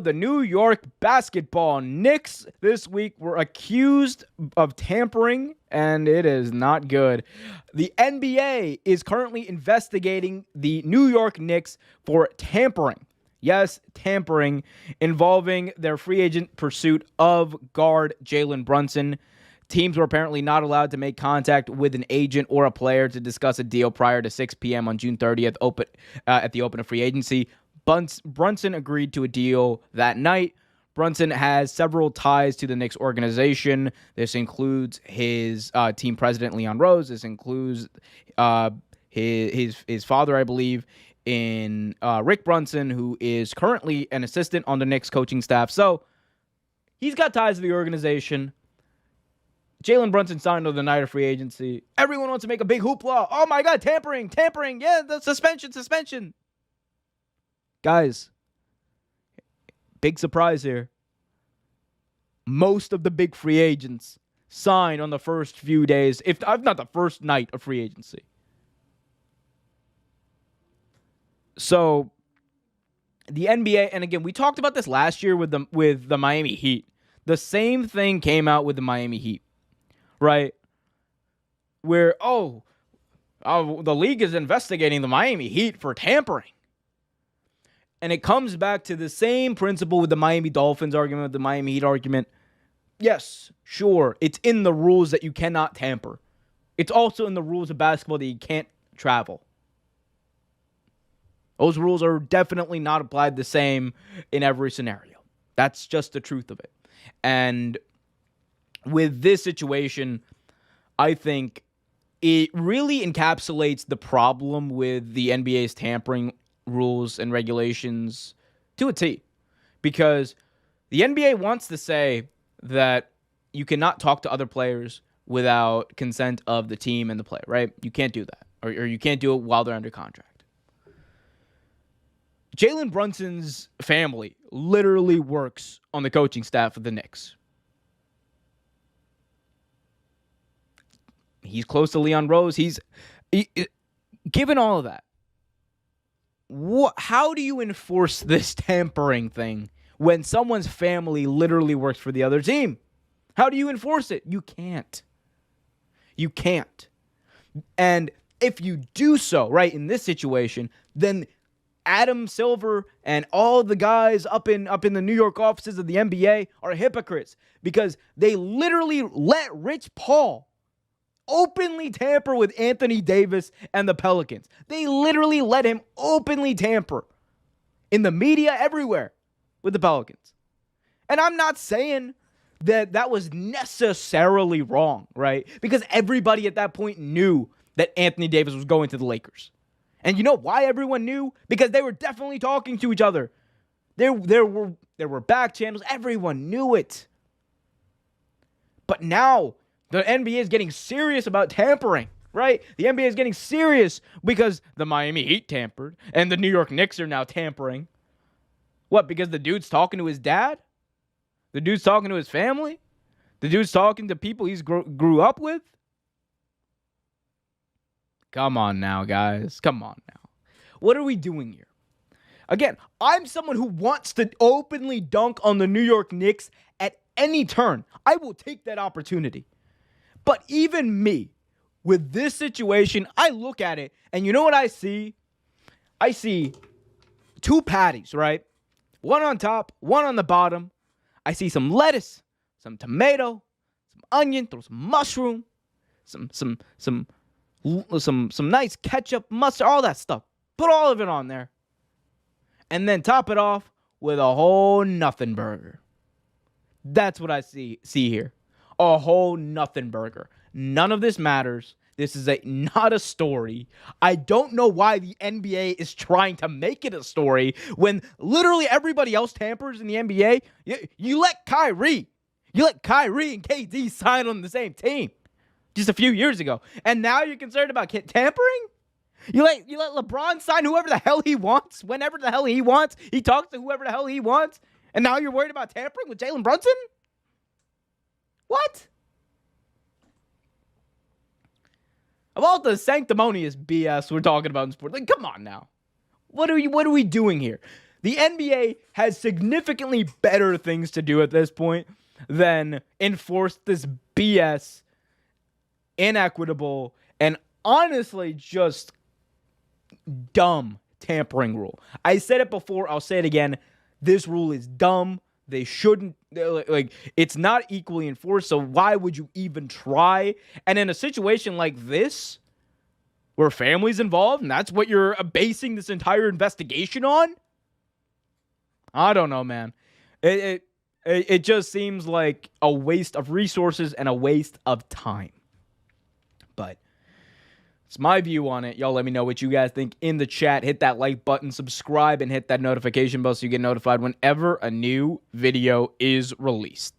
The New York basketball Knicks this week were accused of tampering, and it is not good. The NBA is currently investigating the New York Knicks for tampering. Yes, tampering involving their free agent pursuit of guard Jalen Brunson. Teams were apparently not allowed to make contact with an agent or a player to discuss a deal prior to 6 p.m. on June 30th at the open of free agency. Brunson agreed to a deal that night. Brunson has several ties to the Knicks organization. This includes his team president, Leon Rose. This includes his father, I believe, in Rick Brunson, who is currently an assistant on the Knicks coaching staff. So he's got ties to the organization. Jalen Brunson signed on the night of free agency. Everyone wants to make a big hoopla. Oh my God, tampering. Yeah, the suspension. Guys, big surprise here. Most of the big free agents signed on the first few days, if not the first night of free agency. So the NBA, and again, we talked about this last year with the Miami Heat. The same thing came out with the Miami Heat, right? Where, the league is investigating the Miami Heat for tampering. And it comes back to the same principle with the Miami Dolphins argument, the Miami Heat argument. Yes, sure, it's in the rules that you cannot tamper. It's also in the rules of basketball that you can't travel. Those rules are definitely not applied the same in every scenario. That's just the truth of it. And with this situation, I think it really encapsulates the problem with the NBA's tampering rules and regulations to a T. Because the NBA wants to say that you cannot talk to other players without consent of the team and the player, right? You can't do that. Or you can't do it while they're under contract. Jalen Brunson's family literally works on the coaching staff of the Knicks. He's close to Leon Rose. Given all of that, how do you enforce this tampering thing when someone's family literally works for the other team? How do you enforce it? You can't. You can't. And if you do so, right, in this situation, then Adam Silver and all the guys up in the New York offices of the NBA are hypocrites because they literally let Rich Paul openly tamper with Anthony Davis and the Pelicans. They literally let him openly tamper in the media everywhere with the Pelicans. And I'm not saying that was necessarily wrong, right? Because everybody at that point knew that Anthony Davis was going to the Lakers. And you know why everyone knew? Because they were definitely talking to each other. There were back channels. Everyone knew it. But now the NBA is getting serious about tampering, right? The NBA is getting serious because the Miami Heat tampered and the New York Knicks are now tampering. What, because the dude's talking to his dad? The dude's talking to his family? The dude's talking to people he's grew up with? Come on now, guys. Come on now. What are we doing here? Again, I'm someone who wants to openly dunk on the New York Knicks at any turn. I will take that opportunity. But even me, with this situation, I look at it, and you know what I see? I see two patties, right? One on top, one on the bottom. I see some lettuce, some tomato, some onion, throw some mushroom, some nice ketchup, mustard, all that stuff. Put all of it on there. And then top it off with a whole nothing burger. That's what I see here. A whole nothing burger. None of this matters. This is not a story. I don't know why the NBA is trying to make it a story when literally everybody else tampers in the NBA. You let Kyrie and KD sign on the same team just a few years ago. And now you're concerned about tampering? You let LeBron sign whoever the hell he wants, whenever the hell he wants. He talks to whoever the hell he wants. And now you're worried about tampering with Jalen Brunson? What? Of all the sanctimonious BS we're talking about in sports, like, come on now. What are we doing here? The NBA has significantly better things to do at this point than enforce this BS, inequitable, and honestly just dumb tampering rule. I said it before, I'll say it again. This rule is dumb. They shouldn't, like, it's not equally enforced, so why would you even try? And in a situation like this, where family's involved, and that's what you're basing this entire investigation on? I don't know, man. It just seems like a waste of resources and a waste of time. But it's my view on it. Y'all let me know what you guys think in the chat. Hit that like button, subscribe, and hit that notification bell so you get notified whenever a new video is released.